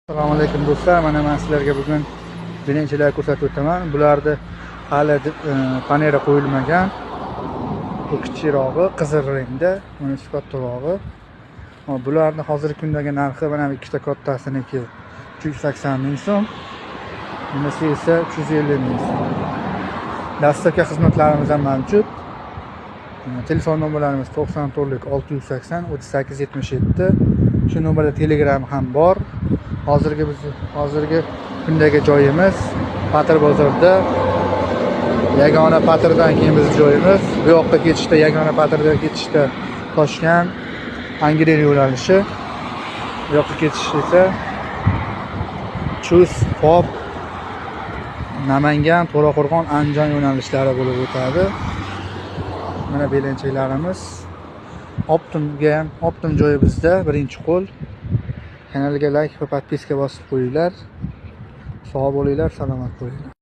Assalomu alaykum do'stlar. Mana men sizlarga bugun birinchilar ko'rsatib o'taman. Bularni hali paneli qo'yilmagan. Bu kichirog'i, qizil rangda, bunisi kattarog'i. Bularni hozirgi kundagi narxi mana ikkita kattasiniki 380 ming so'm. Bunisi esa 350 ming so'm. Dastlabki xizmatlarimiz ham mavjud. Telefon nomerlarimiz 94 680 38 77. Shu nomerda Telegram ham bor. Hozirgi kundagi joyimiz Patr bozorida. Yagona Patrdan keyin bizning joyimiz. Bu yoqqa ketishda, Yagona Patrdan ketishda Toshkent, Angren yo'nalishi. Bu yoqqa ketish esa Chus, Pop, Namangan, To'raqo'rg'on, Andijon yo'nalishlari bo'lib o'tadi. Mana belanchaklarimiz. Optim joyi bizda, birinchi qo'l. Kanalga like va podpiska bosib qo'yinglar. Sog' bo'linglar, salomat bo'linglar.